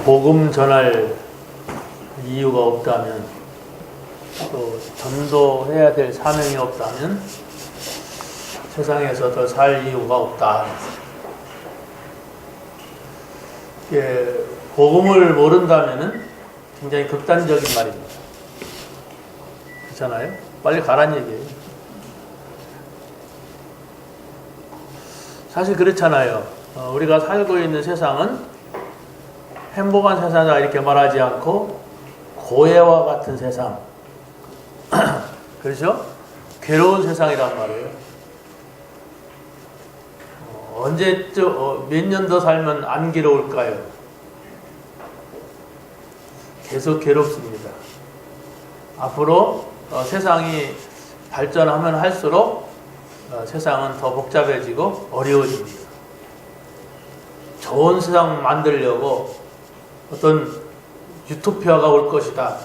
복음 전할 이유가 없다면, 또 전도해야 될 사명이 없다면 세상에서 더 살 이유가 없다. 복음을 모른다면은 굉장히 극단적인 말입니다. 그렇잖아요? 빨리 가란 얘기예요. 사실 그렇잖아요. 우리가 살고 있는 세상은 행복한 세상이다 이렇게 말하지 않고 고해와 같은 세상, 그렇죠? 괴로운 세상이란 말이에요. 언제쯤 몇 년 더 살면 안 괴로울까요? 계속 괴롭습니다. 앞으로 세상이 발전하면 할수록 세상은 더 복잡해지고 어려워집니다. 좋은 세상 만들려고 어떤 유토피아가 올 것이다.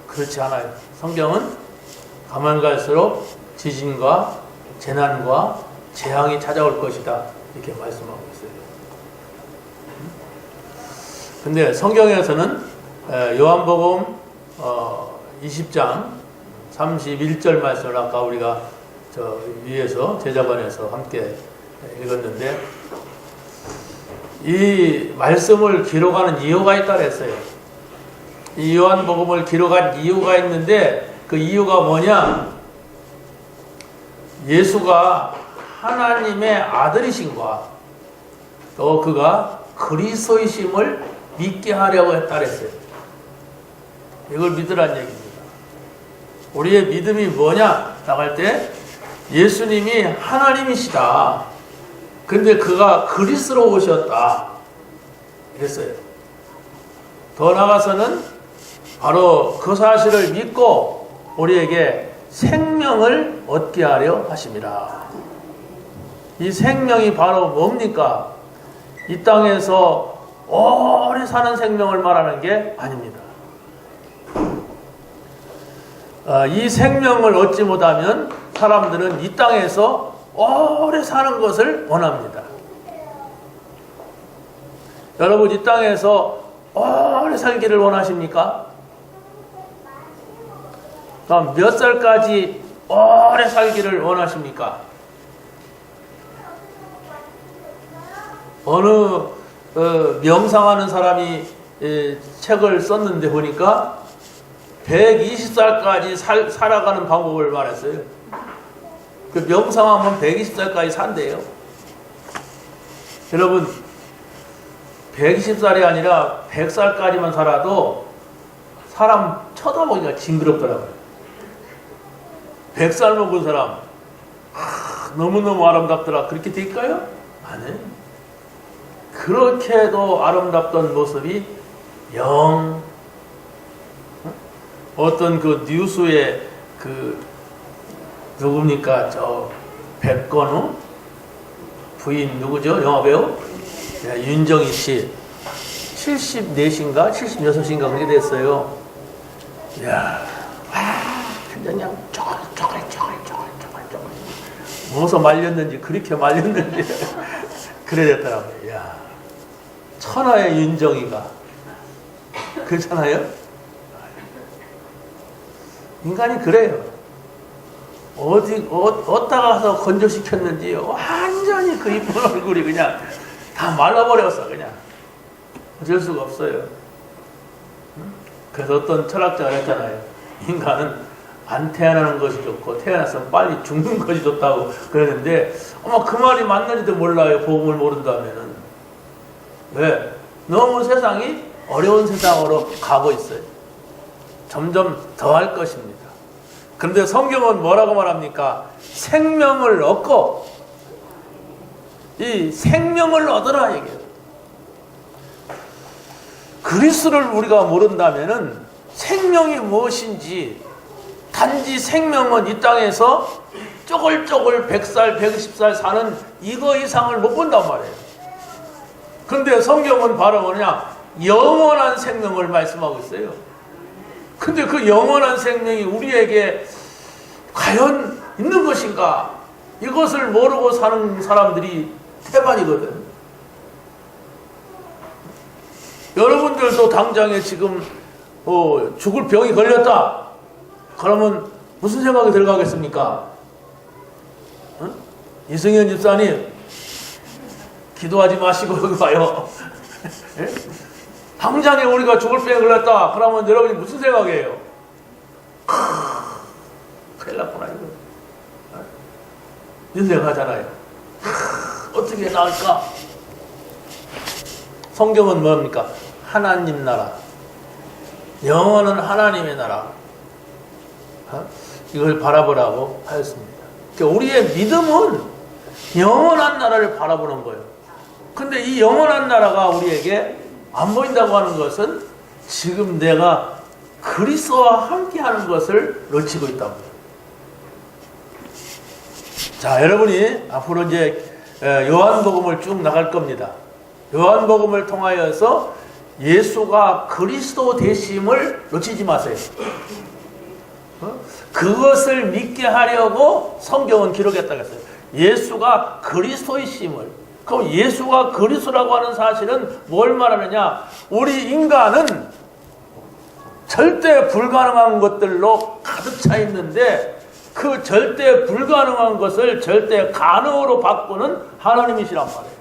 그렇지 않아요. 성경은 가면 갈수록 지진과 재난과 재앙이 찾아올 것이다. 이렇게 말씀하고 있어요. 근데 성경에서는 요한복음 20장 31절 말씀을 아까 우리가 저 위에서 제자반에서 함께 읽었는데, 이 말씀을 기록하는 이유가 있다 그랬어요. 이 요한복음을 기록한 이유가 있는데, 그 이유가 뭐냐? 예수가 하나님의 아들이신과 또 그가 그리스도이심을 믿게 하려고 했다 그랬어요. 이걸 믿으란 얘기입니다. 우리의 믿음이 뭐냐? 나갈 때 예수님이 하나님이시다. 근데 그가 그리스도로 오셨다. 그랬어요. 더 나아가서는 바로 그 사실을 믿고 우리에게 생명을 얻게 하려 하심이라. 이 생명이 바로 뭡니까? 이 땅에서 오래 사는 생명을 말하는 게 아닙니다. 이 생명을 얻지 못하면 사람들은 이 땅에서 오래 사는 것을 원합니다. 여러분, 이 땅에서 오래 살기를 원하십니까? 그럼 몇 살까지 오래 살기를 원하십니까? 어느 명상하는 사람이 책을 썼는데 보니까 120살까지 살아가는 방법을 말했어요. 그 명상하면 120살까지 산대요. 여러분, 120살이 아니라 100살까지만 살아도 사람 쳐다보기가 징그럽더라고요. 100살 먹은 사람, 너무너무 아름답더라. 그렇게 될까요? 아니에요. 그렇게도 아름답던 모습이 어떤 그 뉴스에 누굽니까? 저 백건우 부인 누구죠? 영화배우? 윤정희 씨 74인가 76인가 그렇게 됐어요. 이야, 그냥 쪼글쪼글 무서 말렸는지 그렇게 말렸는지 그래 됐더라고요. 이야, 천하의 윤정희가 그렇잖아요. 인간이 그래요. 어디다 가서 건조시켰는지 완전히 그 이쁜 얼굴이 그냥 다 말라버렸어. 그냥 어쩔 수가 없어요. 그래서 어떤 철학자가 했잖아요. 인간은 안 태어나는 것이 좋고 태어났으면 빨리 죽는 것이 좋다고 그랬는데, 아마 그 말이 맞는지도 몰라요. 복음을 모른다면은. 왜? 너무 세상이 어려운 세상으로 가고 있어요. 점점 더 할 것입니다. 그런데 성경은 뭐라고 말합니까? 생명을 얻고, 이 생명을 얻으라 얘기해요. 그리스도를 우리가 모른다면은 생명이 무엇인지, 단지 생명은 이 땅에서 쪼글쪼글 100살, 120살 사는 이거 이상을 못 본단 말이에요. 그런데 성경은 바로 뭐냐? 영원한 생명을 말씀하고 있어요. 근데 그 영원한 생명이 우리에게 과연 있는 것인가? 이것을 모르고 사는 사람들이 태반이거든. 여러분들도 당장에 지금 죽을 병이 걸렸다. 그러면 무슨 생각이 들어가겠습니까? 응? 이승현 집사님, 기도하지 마시고 여기 봐요. 예? 당장에 우리가 죽을 병에 걸렸다. 그러면 여러분이 무슨 생각이에요? 큰일 났구나 이거. 이런 생각하잖아요. 어떻게 나을까? 성경은 뭡니까? 하나님 나라, 영원한 하나님의 나라, 이걸 바라보라고 하였습니다. 그러니까 우리의 믿음은 영원한 나라를 바라보는 거예요. 근데 이 영원한 나라가 우리에게 안 보인다고 하는 것은 지금 내가 그리스도와 함께 하는 것을 놓치고 있다고. 자, 여러분이 앞으로 이제 요한복음을 쭉 나갈 겁니다. 요한복음을 통하여서 예수가 그리스도 되심을 놓치지 마세요. 그것을 믿게 하려고 성경은 기록했다고 했어요. 예수가 그리스도이심을. 그럼 예수가 그리스도라고 하는 사실은 뭘 말하느냐? 우리 인간은 절대 불가능한 것들로 가득 차 있는데 그 절대 불가능한 것을 절대 가능으로 바꾸는 하나님이시란 말이에요.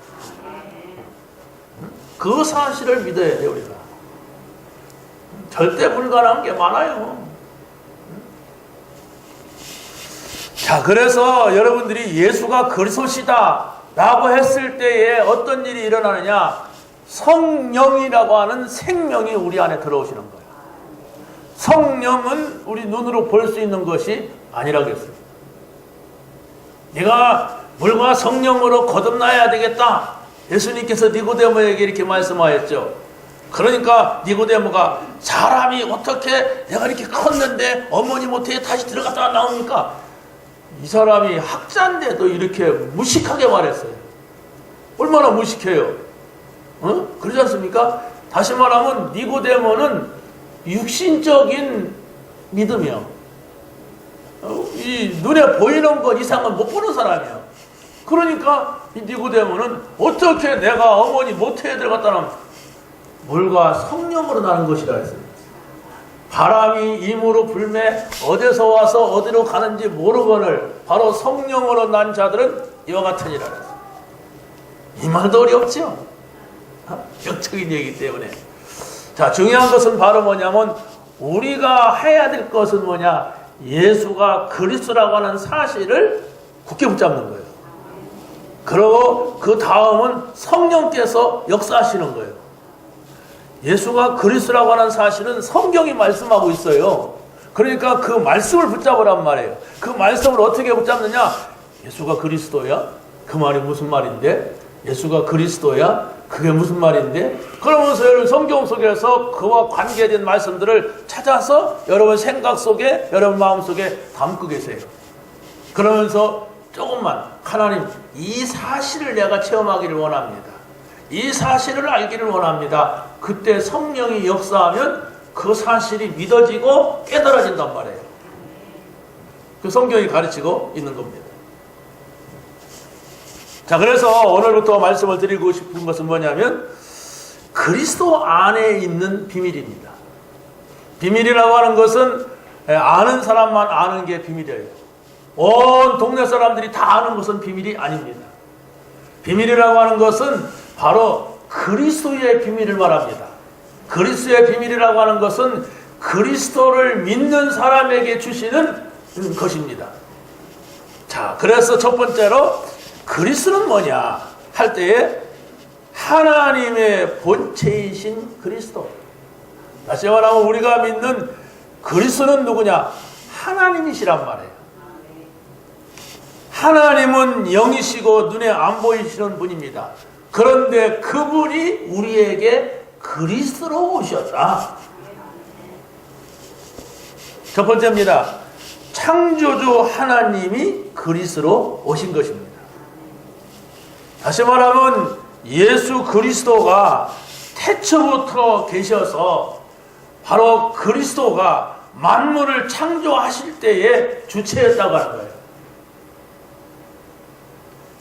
그 사실을 믿어야 돼요, 우리가. 절대 불가능한 게 많아요. 자, 그래서 여러분들이 예수가 그리스도시다 라고 했을 때에 어떤 일이 일어나느냐? 성령이라고 하는 생명이 우리 안에 들어오시는 거예요. 성령은 우리 눈으로 볼 수 있는 것이 아니라겠어요. 네가 물과 성령으로 거듭나야 되겠다. 예수님께서 니고데모에게 이렇게 말씀하였죠. 그러니까 니고데모가 사람이 어떻게 내가 이렇게 컸는데 어머니 모태에 다시 들어갔다 나옵니까? 이 사람이 학자인데도 이렇게 무식하게 말했어요. 얼마나 무식해요. 그러지 않습니까? 다시 말하면 니고데모는 육신적인 믿음이요. 이 눈에 보이는 것 이상은 못 보는 사람이에요. 그러니까 이 니고데모는 어떻게 내가 어머니 모태에 들어갔다 나면 물과 성령으로 나는 것이라 했습니다. 바람이 임으로 불매 어디서 와서 어디로 가는지 모르거늘 바로 성령으로 난 자들은 이와 같으니라 했습니다. 이 말도 어렵죠? 역적인 얘기이기 때문에. 자, 중요한 것은 바로 뭐냐면 우리가 해야 될 것은 뭐냐? 예수가 그리스도라고 하는 사실을 굳게 붙잡는 거예요. 그리고 그 다음은 성령께서 역사하시는 거예요. 예수가 그리스도라고 하는 사실은 성경이 말씀하고 있어요. 그러니까 그 말씀을 붙잡으란 말이에요. 그 말씀을 어떻게 붙잡느냐? 예수가 그리스도야? 그 말이 무슨 말인데? 예수가 그리스도야? 그게 무슨 말인데? 그러면서 여러분 성경 속에서 그와 관계된 말씀들을 찾아서 여러분 생각 속에, 여러분 마음 속에 담고 계세요. 그러면서 조금만 하나님, 이 사실을 내가 체험하기를 원합니다. 이 사실을 알기를 원합니다. 그때 성령이 역사하면 그 사실이 믿어지고 깨달아진단 말이에요. 그 성경이 가르치고 있는 겁니다. 자, 그래서 오늘부터 말씀을 드리고 싶은 것은 뭐냐면 그리스도 안에 있는 비밀입니다. 비밀이라고 하는 것은 아는 사람만 아는 게 비밀이에요. 온 동네 사람들이 다 아는 것은 비밀이 아닙니다. 비밀이라고 하는 것은 바로 그리스도의 비밀을 말합니다. 그리스도의 비밀이라고 하는 것은 그리스도를 믿는 사람에게 주시는 것입니다. 자, 그래서 첫 번째로 그리스도는 뭐냐 할 때에 하나님의 본체이신 그리스도. 다시 말하면 우리가 믿는 그리스도는 누구냐? 하나님이시란 말이에요. 하나님은 영이시고 눈에 안 보이시는 분입니다. 그런데 그분이 우리에게 그리스도로 오셨다. 첫 번째입니다. 창조주 하나님이 그리스도로 오신 것입니다. 다시 말하면 예수 그리스도가 태초부터 계셔서 바로 그리스도가 만물을 창조하실 때에 주체였다고 하는 거예요.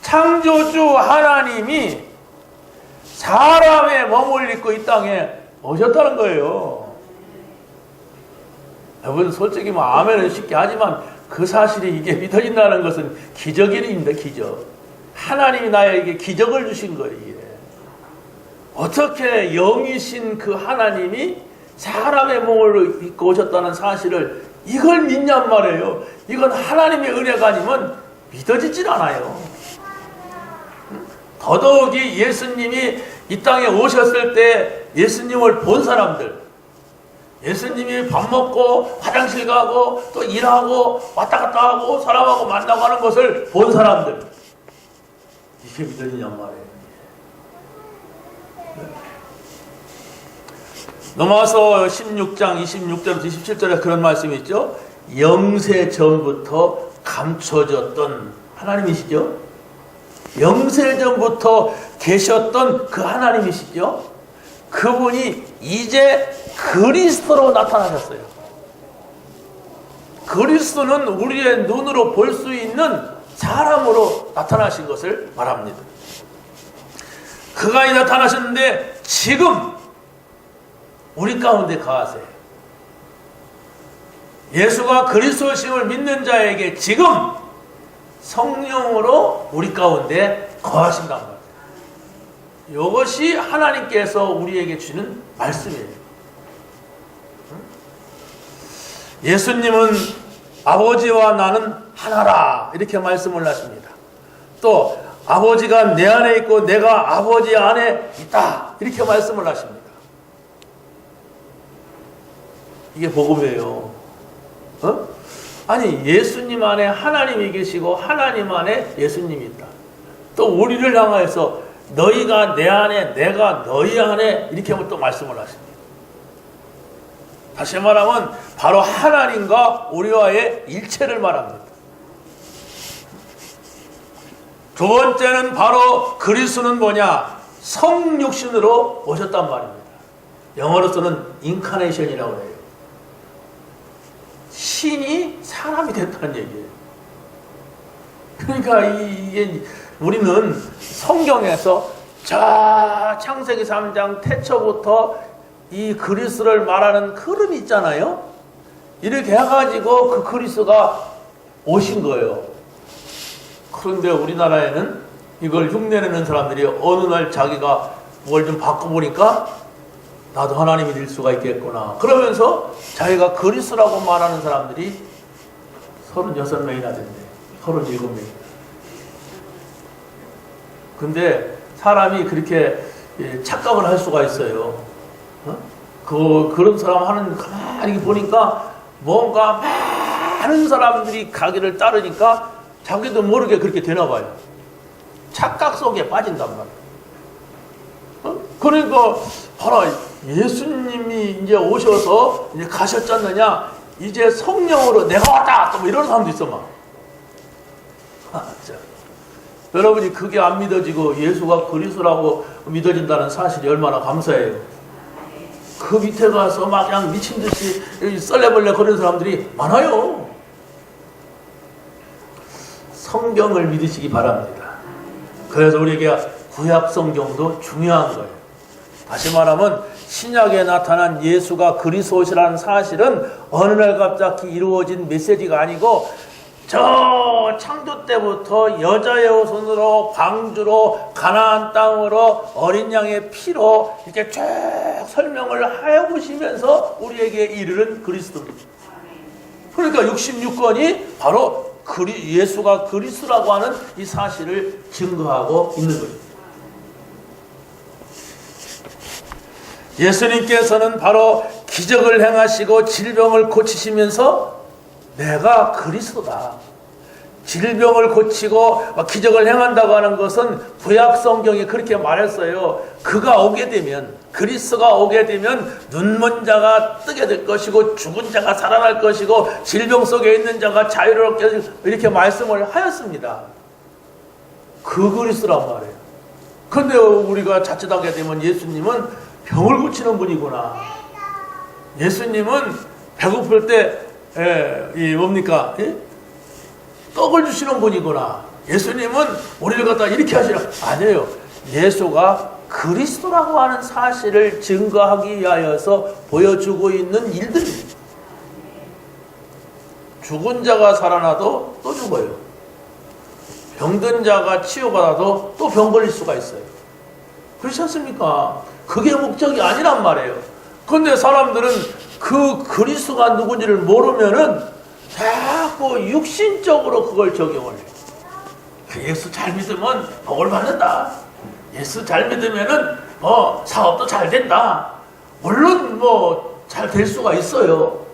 창조주 하나님이 사람의 몸을 입고 이 땅에 오셨다는 거예요. 여러분 솔직히 뭐 아멘은 쉽게 하지만 그 사실이 이게 믿어진다는 것은 기적입니다. 기적. 하나님이 나에게 기적을 주신 거예요. 이게. 어떻게 영이신 그 하나님이 사람의 몸을 입고 오셨다는 사실을 이걸 믿냔 말이에요. 이건 하나님의 은혜가 아니면 믿어지질 않아요. 더더욱이 예수님이 이 땅에 오셨을 때 예수님을 본 사람들, 예수님이 밥 먹고 화장실 가고 또 일하고 왔다 갔다 하고 사람하고 만나고 하는 것을 본 사람들, 이게 믿어지냔 말이에요. 넘어와서 16장 26절부터 27절에 그런 말씀이 있죠. 영세 전부터 감춰졌던 하나님이시죠. 영세 전부터 계셨던 그 하나님이시죠. 그분이 이제 그리스도로 나타나셨어요. 그리스도는 우리의 눈으로 볼 수 있는 사람으로 나타나신 것을 말합니다. 그가 나타나셨는데 지금 우리 가운데 거하세요. 예수가 그리스도심을 믿는 자에게 지금 성령으로 우리 가운데 거하신단 말이에요. 이것이 하나님께서 우리에게 주는 말씀이에요. 예수님은 아버지와 나는 하나라 이렇게 말씀을 하십니다. 또 아버지가 내 안에 있고 내가 아버지 안에 있다 이렇게 말씀을 하십니다. 이게 복음이에요. 아니 예수님 안에 하나님이 계시고 하나님 안에 예수님이 있다. 또 우리를 향하여서 너희가 내 안에 내가 너희 안에 이렇게 또 말씀을 하십니다. 다시 말하면 바로 하나님과 우리와의 일체를 말합니다. 두 번째는 바로 그리스도는 뭐냐? 성육신으로 오셨단 말입니다. 영어로서는 인카네이션이라고 해요. 신이 사람이 됐다는 얘기예요. 그러니까 이게 우리는 성경에서 자 창세기 3장 태초부터 이 그리스도를 말하는 흐름이 있잖아요. 이렇게 해가지고 그 그리스도가 오신 거예요. 그런데 우리나라에는 이걸 흉내내는 사람들이 어느 날 자기가 뭘 좀 바꿔보니까 나도 하나님이 될 수가 있겠구나. 그러면서 자기가 그리스도라고 말하는 사람들이 36명이나 된대. 37명. 근데 사람이 그렇게 착각을 할 수가 있어요. 그런 사람 하는 가만히 보니까 뭔가 많은 사람들이 가기를 따르니까 자기도 모르게 그렇게 되나 봐요. 착각 속에 빠진단 말이에요. 그러니까 봐라 예수님이 이제 오셔서 이제 가셨지 않느냐, 이제 성령으로 내가 왔다 또 뭐 이런 사람도 있어 막. 여러분이 그게 안 믿어지고 예수가 그리스도라고 믿어진다는 사실이 얼마나 감사해요. 그 밑에 가서 막 그냥 미친 듯이 썰레벌레 거리는 사람들이 많아요. 성경을 믿으시기 바랍니다. 그래서 우리에게 구약 성경도 중요한 거예요. 다시 말하면 신약에 나타난 예수가 그리스도시라는 사실은 어느 날 갑자기 이루어진 메시지가 아니고 저 창조 때부터 여자의 손으로 방주로 가나안 땅으로 어린 양의 피로 이렇게 쭉 설명을 해보시면서 우리에게 이르는 그리스도입니다. 그러니까 66권이 바로 예수가 그리스도라고 하는 이 사실을 증거하고 있는 거예요. 예수님께서는 바로 기적을 행하시고 질병을 고치시면서 내가 그리스도다. 질병을 고치고 기적을 행한다고 하는 것은 구약 성경이 그렇게 말했어요. 그가 오게 되면, 그리스도가 오게 되면 눈먼 자가 뜨게 될 것이고 죽은 자가 살아날 것이고 질병 속에 있는 자가 자유롭게 이렇게 말씀을 하였습니다. 그 그리스도란 말이에요. 그런데 우리가 자칫하게 되면 예수님은 병을 고치는 분이구나. 예수님은 배고플 때 뭡니까? 떡을 주시는 분이구나. 예수님은 우리를 갖다 이렇게 하시라. 아니에요. 예수가 그리스도라고 하는 사실을 증거하기 위하여서 보여주고 있는 일들입니다. 죽은 자가 살아나도 또 죽어요. 병든 자가 치유받아도 또 병 걸릴 수가 있어요. 그렇지 않습니까? 그게 목적이 아니란 말이에요. 그런데 사람들은 그 그리스도가 누군지를 모르면은 자꾸 육신적으로 그걸 적용을 해요. 예수 잘 믿으면 복을 받는다. 예수 잘 믿으면은 사업도 잘 된다. 물론 잘 될 수가 있어요.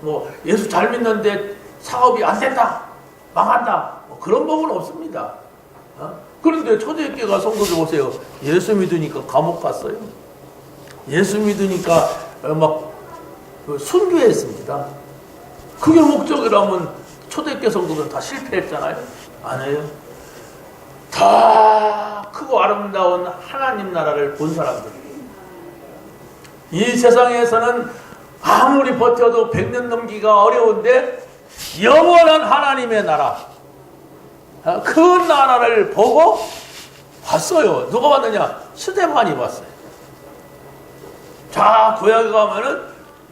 예수 잘 믿는데 사업이 안 된다, 망한다, 그런 법은 없습니다. 그런데 초대교회가 성도들 보세요. 예수 믿으니까 감옥 갔어요. 예수 믿으니까 순교했습니다. 그게 목적이라면 초대교회 성도들은 다 실패했잖아요. 안 해요? 더 크고 아름다운 하나님 나라를 본 사람들. 이 세상에서는 아무리 버텨도 100년 넘기가 어려운데 영원한 하나님의 나라, 그 나라를 보고 봤어요. 누가 봤느냐? 스데반이 봤어요. 자, 구약에 가면은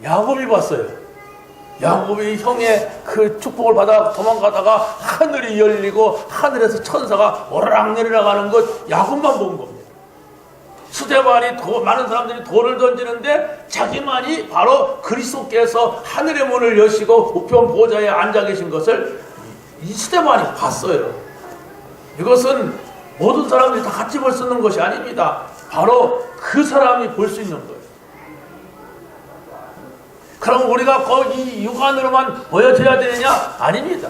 야곱이 봤어요. 야곱이 형의 그 축복을 받아 도망가다가 하늘이 열리고 하늘에서 천사가 오르락 내리락 하는 것 야곱만 본 겁니다. 스데반이 많은 사람들이 돌을 던지는데 자기만이 바로 그리스도께서 하늘의 문을 여시고 우편 보좌에 앉아 계신 것을 이 스데반이 봤어요. 이것은 모든 사람들이 다 같이 볼 수 있는 것이 아닙니다. 바로 그 사람이 볼 수 있는 거예요. 그럼 우리가 거기 육안으로만 보여줘야 되느냐? 아닙니다.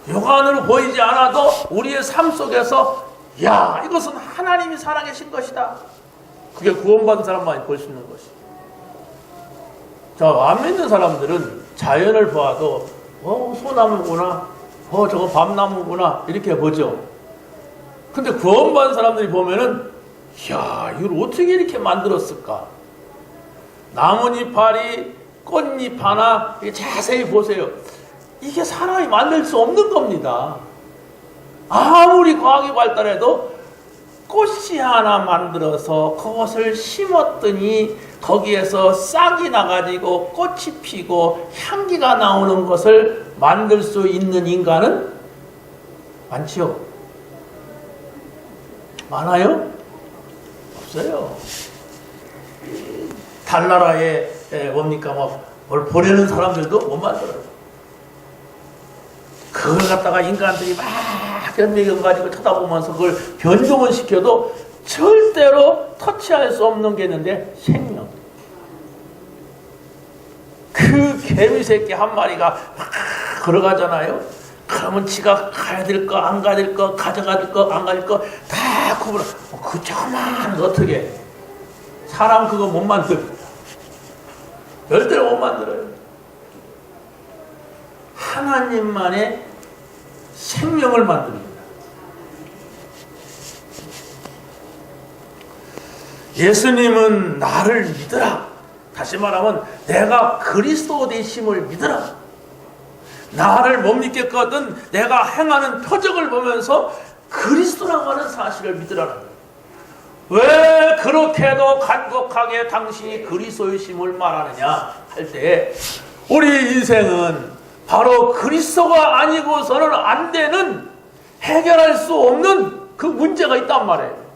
육안으로 보이지 않아도 우리의 삶 속에서 이것은 하나님이 살아계신 것이다. 그게 구원받은 사람만이 볼 수 있는 것이다. 안 믿는 사람들은 자연을 봐도 소나무구나, 저거 밤나무구나 이렇게 보죠. 근데 구원받은 사람들이 보면은 이걸 어떻게 이렇게 만들었을까? 나뭇잎 알이 꽃잎 하나 자세히 보세요. 이게 사람이 만들 수 없는 겁니다. 아무리 과학이 발달해도 꽃씨 하나 만들어서 그것을 심었더니 거기에서 싹이 나가지고 꽃이 피고 향기가 나오는 것을 만들 수 있는 인간은 많지요? 많아요? 없어요. 달나라에 뭘 보내는 사람들도 못 만들어요. 그걸 갖다가 인간들이 막 연미경 가지고 쳐다보면서 그걸 변종을 시켜도 절대로 터치할 수 없는 게 있는데 생명. 그 개미 새끼 한 마리가 막 걸어가잖아요. 그러면 지가 가야 될 거, 안 가야 될 거, 가져가 될 거, 안 가야 될 거 다 구분해. 그 조그만 어떻게 사람 그거 못 만들어. 절대로 못 만들어요. 하나님만의 생명을 만듭니다. 예수님은 나를 믿으라. 다시 말하면 내가 그리스도 되심을 믿으라. 나를 못 믿겠거든 내가 행하는 표적을 보면서 그리스도라고 하는 사실을 믿으라는 거예요. 왜 그렇게도 간곡하게 당신이 그리스도이심을 말하느냐 할 때 우리 인생은 바로 그리스도가 아니고서는 안 되는 해결할 수 없는 그 문제가 있단 말이에요.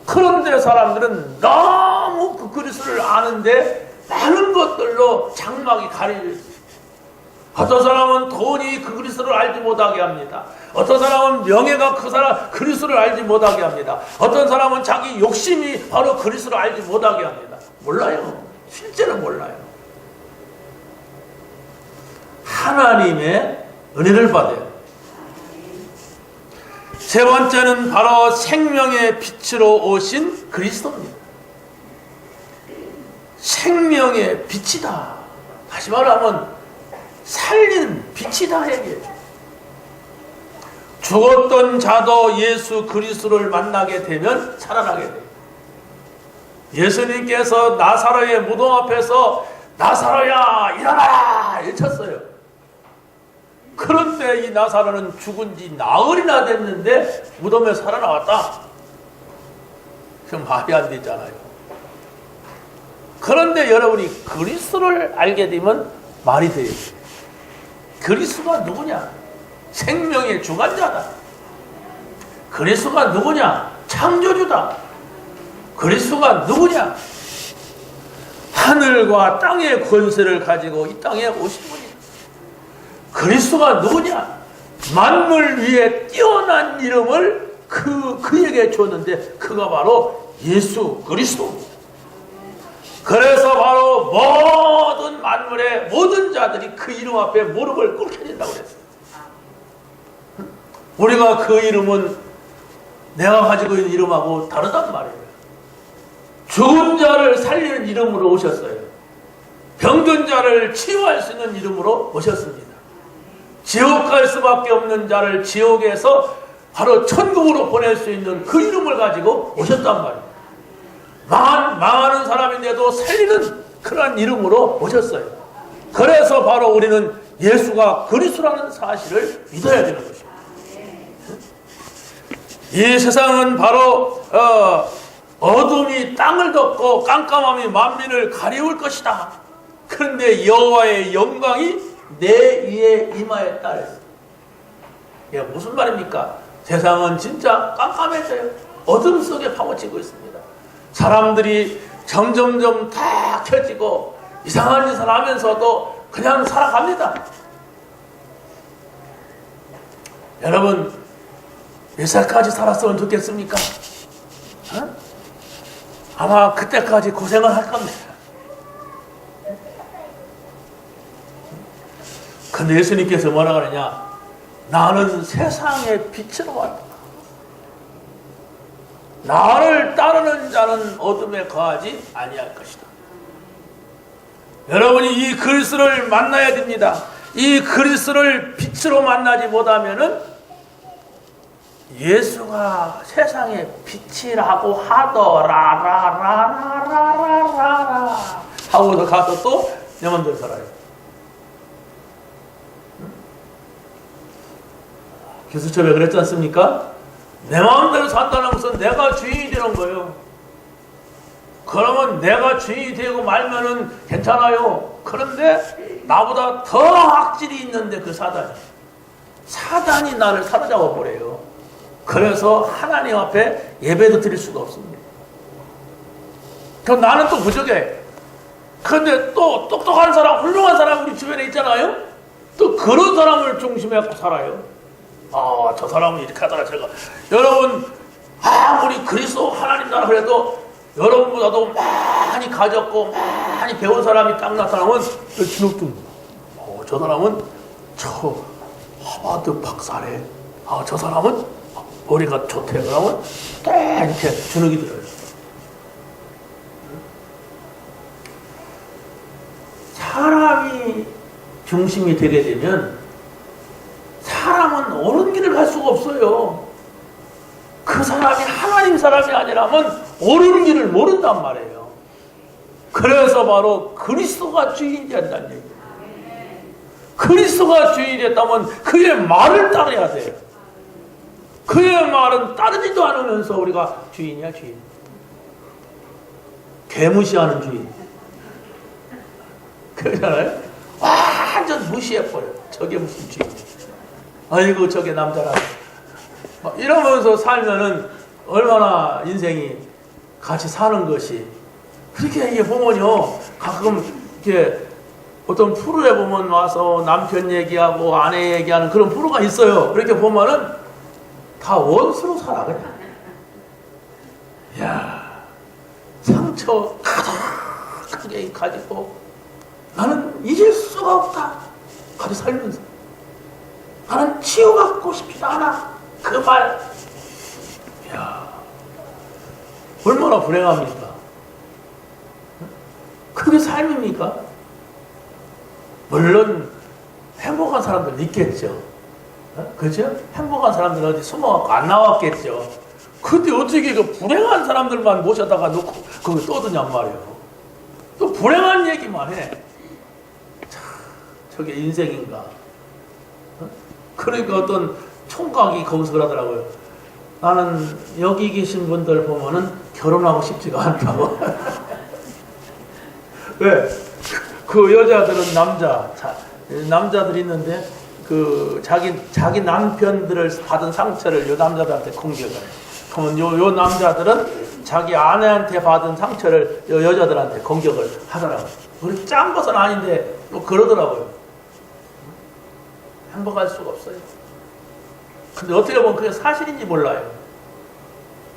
그런데 사람들은 너무 그 그리스도를 아는데 많은 것들로 장막이 가려져 있어요. 어떤 사람은 돈이 그 그리스도를 알지 못하게 합니다. 어떤 사람은 명예가 그 사람 그리스도를 알지 못하게 합니다. 어떤 사람은 자기 욕심이 바로 그리스도를 알지 못하게 합니다. 몰라요. 실제로 몰라요. 하나님의 은혜를 받아요. 세 번째는 바로 생명의 빛으로 오신 그리스도입니다. 생명의 빛이다. 다시 말하면 살리는 빛이다 얘기해요. 죽었던 자도 예수 그리스도를 만나게 되면 살아나게 돼요. 예수님께서 나사로의 무덤 앞에서 나사로야 일어나라 외쳤어요. 그런데 이 나사로는 죽은 지 나흘이나 됐는데 무덤에 살아나왔다. 그 말이 안 되잖아요. 그런데 여러분이 그리스도를 알게 되면 말이 돼요. 그리스도가 누구냐? 생명의 주관자다. 그리스도가 누구냐? 창조주다. 그리스도가 누구냐? 하늘과 땅의 권세를 가지고 이 땅에 오신 분이다. 그리스도가 누구냐? 만물 위에 뛰어난 이름을 그에게 줬는데 그가 바로 예수 그리스도입니다. 그래서 바로 모든 만물의 모든 자들이 그 이름 앞에 무릎을 꿇게 된다고 그랬어요. 우리가 그 이름은 내가 가지고 있는 이름하고 다르단 말이에요. 죽은 자를 살리는 이름으로 오셨어요. 병든 자를 치유할 수 있는 이름으로 오셨습니다. 지옥 갈 수밖에 없는 자를 지옥에서 바로 천국으로 보낼 수 있는 그 이름을 가지고 오셨단 말이에요. 망하는 사람인데도 살리는 그런 이름으로 오셨어요. 그래서 바로 우리는 예수가 그리스도라는 사실을 믿어야 되는 것입니다. 이 세상은 바로 어둠이 땅을 덮고 깜깜함이 만민을 가리울 것이다. 그런데 여호와의 영광이 내 위에 임하였다 했어요. 이게 무슨 말입니까? 세상은 진짜 깜깜해져요. 어둠 속에 파고치고 있습니다. 사람들이 점점점 다 켜지고 이상한 짓을 하면서도 그냥 살아갑니다. 여러분 몇 살까지 살았으면 좋겠습니까? 아마 그때까지 고생을 할 겁니다. 근데 예수님께서 뭐라 그러냐? 나는 세상의 빛으로 왔다. 나를 따르는 자는 어둠에 거하지 아니할 것이다. 여러분이 이 그리스도를 만나야 됩니다. 이 그리스도를 빛으로 만나지 못하면은 예수가 세상의 빛이라고 하더라라라라라라 하고서 가서 또 내 맘대로 살아요. 기수첩에 그랬지 않습니까? 내 마음대로 산다는 것은 내가 주인이 되는 거예요. 그러면 내가 주인이 되고 말면은 괜찮아요. 그런데 나보다 더 악질이 있는데 그 사단이 나를 사로잡아 버려요. 그래서 하나님 앞에 예배도 드릴 수가 없습니다. 그럼 나는 또 부족해. 그런데 또 똑똑한 사람, 훌륭한 사람 우리 주변에 있잖아요. 또 그런 사람을 중심에 갖고 살아요. 저 사람은 이렇게 하다가 제가 여러분 아무리 그리스도 하나님 나라 그래도 여러분보다도 많이 가졌고 많이 배운 사람이 딱 나타나면 주눅듭니다. 저 사람은 저 하버드 박사래. 저 사람은 머리가 좋대. 그러면 딱 이렇게 주눅이 들어요. 사람이 중심이 되게 되면 사람은 옳은 길을 갈 수가 없어요. 그 사람이 하나님 사람이 아니라면 옳은 길을 모른단 말이에요. 그래서 바로 그리스도가 주인이 된다는 얘기예요. 그리스도가 주인이 됐다면 그의 말을 따라야 돼요. 그의 말은 따르지도 않으면서 우리가 주인이야 주인. 개무시하는 주인. 그러잖아요. 완전 무시해버려. 저게 무슨 주인이야. 아이고 저게 남자라. 이러면서 살면은 얼마나 인생이 같이 사는 것이. 그렇게 이게 보면요, 가끔 이렇게 어떤 프로에 보면 와서 남편 얘기하고 아내 얘기하는 그런 프로가 있어요. 그렇게 보면은 다 원수로 살아 그냥. 야, 상처 가득하게 가지고 나는 잊을 수가 없다. 같이 살면서 나는 치유받고 싶지도 않아. 그 말. 야, 얼마나 불행합니까? 그게 삶입니까? 물론 행복한 사람들 있겠죠. 그죠? 행복한 사람들은 어디 숨어갖고 안 나왔겠죠. 근데 어떻게 그 불행한 사람들만 모셔다가 놓고 거기 떠드냔 말이에요. 또 불행한 얘기만 해. 참, 저게 인생인가? 그러니까 어떤 총각이 거기서 그러더라고요. 나는 여기 계신 분들 보면은 결혼하고 싶지가 않다고. 왜? 그 여자들은 남자들이 있는데 그 자기 남편들을 받은 상처를 요 남자들한테 공격을 해요. 그러면 요 남자들은 자기 아내한테 받은 상처를 요 여자들한테 공격을 하더라고요. 우리 짠 것은 아닌데 또 그러더라고요. 행복할 수가 없어요. 근데 어떻게 보면 그게 사실인지 몰라요.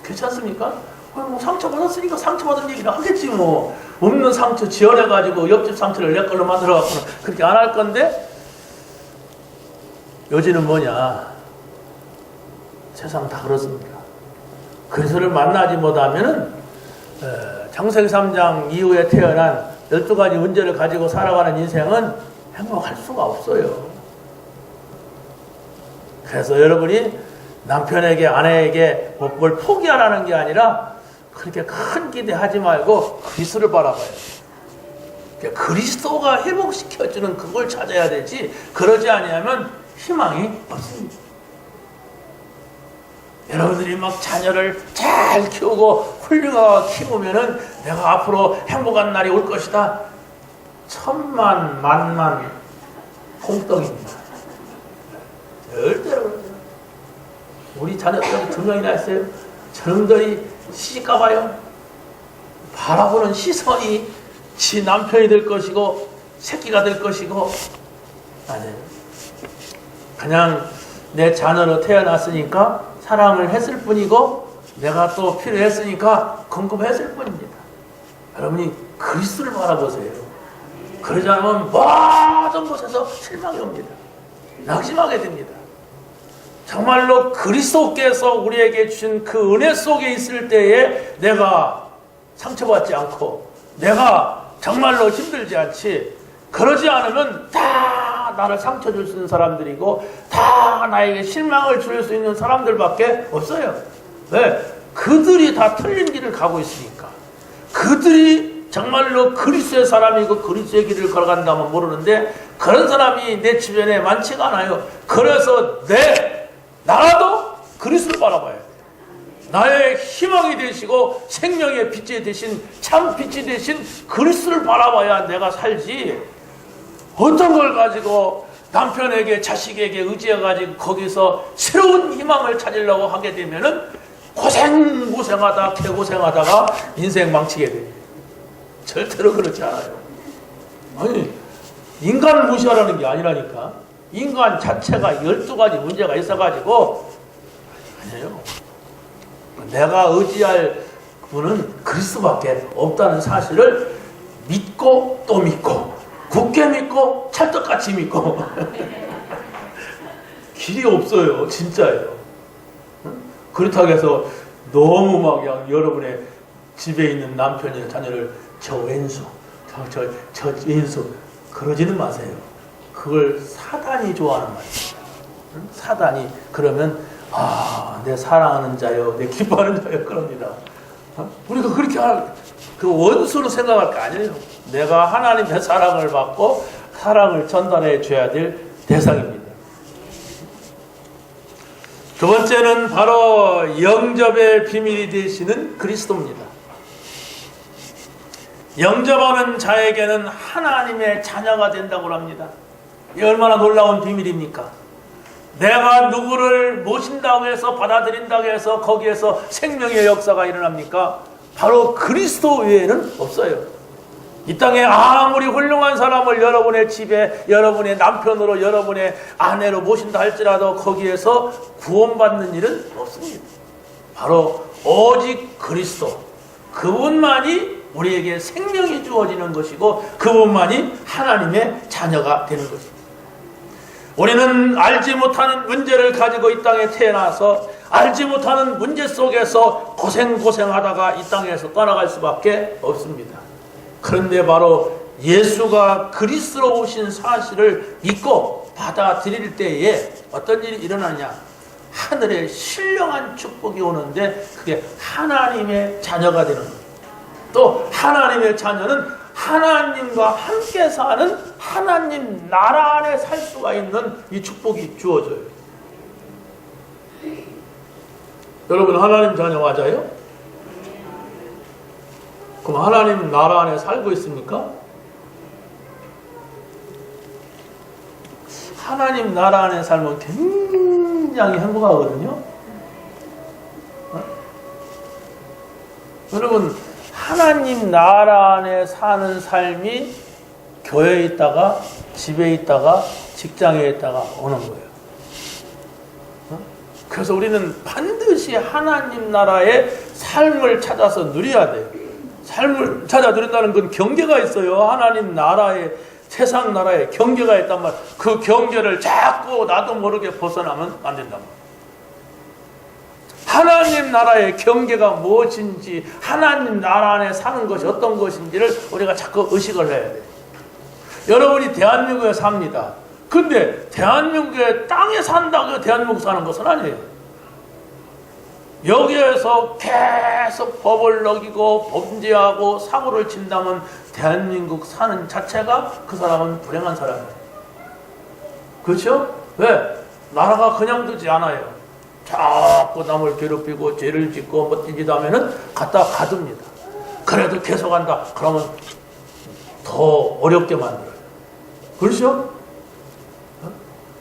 그렇지 않습니까? 뭐 상처받았으니까 상처받은 얘기를 하겠지 뭐. 없는 상처 지어내가지고 옆집 상처를 내 걸로 만들어갖고는 그렇게 안 할 건데, 요지는 뭐냐? 세상 다 그렇습니다. 그리스도를 만나지 못하면은 창세기 3장 이후에 태어난 12가지 문제를 가지고 살아가는 인생은 행복할 수가 없어요. 그래서 여러분이 남편에게 아내에게 뭘 포기하라는 게 아니라 그렇게 큰 기대하지 말고 그리스도를 바라봐요. 그리스도가 회복시켜주는 그걸 찾아야 되지, 그러지 아니하면 희망이 없습니다. 여러분들이 막 자녀를 잘 키우고 훌륭하게 키우면은 내가 앞으로 행복한 날이 올 것이다. 천만 만만 콩떡입니다. 절대로 그러죠. 우리 자녀들이 2명이나 있어요. 저놈들이 시집가봐요. 바라보는 시선이 지 남편이 될 것이고 새끼가 될 것이고, 아니에요. 그냥 내 자녀로 태어났으니까 사랑을 했을 뿐이고 내가 또 필요했으니까 공급했을 뿐입니다. 여러분이 그리스도를 바라보세요. 그러지 않으면 모든 곳에서 실망이 옵니다. 낙심하게 됩니다. 정말로 그리스도께서 우리에게 주신 그 은혜 속에 있을 때에 내가 상처받지 않고 내가 정말로 힘들지 않지, 그러지 않으면 다 나를 상처 줄 수 있는 사람들이고 다 나에게 실망을 줄 수 있는 사람들밖에 없어요. 왜? 그들이 다 틀린 길을 가고 있으니까. 그들이 정말로 그리스도의 사람이고 그리스도의 길을 걸어간다면 모르는데 그런 사람이 내 주변에 많지가 않아요. 그래서 나라도 그리스도를 바라봐야 돼요. 나의 희망이 되시고 생명의 빛이 되신 참 빛이 되신 그리스도를 바라봐야 내가 살지, 어떤 걸 가지고 남편에게 자식에게 의지해가지고 거기서 새로운 희망을 찾으려고 하게 되면은 고생하다 개고생하다가 인생 망치게 됩니다. 절대로 그렇지 않아요. 아니, 인간을 무시하라는 게 아니라니까. 인간 자체가 12가지 문제가 있어가지고, 아니에요. 내가 의지할 분은 그리스도밖에 없다는 사실을 믿고 또 믿고 굳게 믿고 찰떡같이 믿고 길이 없어요. 진짜예요. 그렇다고 해서 너무 막 여러분의 집에 있는 남편이나 자녀를 저 왼수 저 왼수 그러지는 마세요. 그걸 사단이 좋아하는 말이에요. 사단이 그러면 내 사랑하는 자요, 내 기뻐하는 자요, 그럽니다. 우리가 그렇게 그 원수로 생각할 거 아니에요. 내가 하나님의 사랑을 받고 사랑을 전달해 줘야 될 대상입니다. 두 번째는 바로 영접의 비밀이 되시는 그리스도입니다. 영접하는 자에게는 하나님의 자녀가 된다고 합니다. 이 얼마나 놀라운 비밀입니까? 내가 누구를 모신다고 해서 받아들인다고 해서 거기에서 생명의 역사가 일어납니까? 바로 그리스도 외에는 없어요. 이 땅에 아무리 훌륭한 사람을 여러분의 집에 여러분의 남편으로 여러분의 아내로 모신다 할지라도 거기에서 구원받는 일은 없습니다. 바로 오직 그리스도, 그분만이 우리에게 생명이 주어지는 것이고 그분만이 하나님의 자녀가 되는 것입니다. 우리는 알지 못하는 문제를 가지고 이 땅에 태어나서 알지 못하는 문제 속에서 고생하다가 이 땅에서 떠나갈 수밖에 없습니다. 그런데 바로 예수가 그리스도로 오신 사실을 믿고 받아들일 때에 어떤 일이 일어나냐? 하늘에 신령한 축복이 오는데 그게 하나님의 자녀가 되는 거예요. 또 하나님의 자녀는 하나님과 함께 사는 하나님 나라 안에 살 수가 있는 이 축복이 주어져요. 여러분 하나님 자녀 맞아요? 그럼 하나님 나라 안에 살고 있습니까? 하나님 나라 안에 살면 굉장히 행복하거든요. 여러분, 하나님 나라 안에 사는 삶이 교회에 있다가, 집에 있다가, 직장에 있다가 오는 거예요. 그래서 우리는 반드시 하나님 나라의 삶을 찾아서 누려야 돼요. 삶을 찾아 누린다는 건 경계가 있어요. 하나님 나라의, 세상 나라에 경계가 있단 말이에요. 그 경계를 자꾸 나도 모르게 벗어나면 안 된단 말이에요. 하나님 나라의 경계가 무엇인지, 하나님 나라 안에 사는 것이 어떤 것인지를 우리가 자꾸 의식을 해야 돼요. 여러분이 대한민국에 삽니다. 근데 대한민국의 땅에 산다고 대한민국 사는 것은 아니에요. 여기에서 계속 법을 어기고 범죄하고 사고를 친다면 대한민국 사는 자체가 그 사람은 불행한 사람이에요. 그렇죠? 왜? 나라가 그냥 두지 않아요. 자꾸 남을 괴롭히고 죄를 짓고 뭐 띠지도 하면은 갖다 가둡니다. 그래도 계속한다. 그러면 더 어렵게 만들어요. 그렇죠?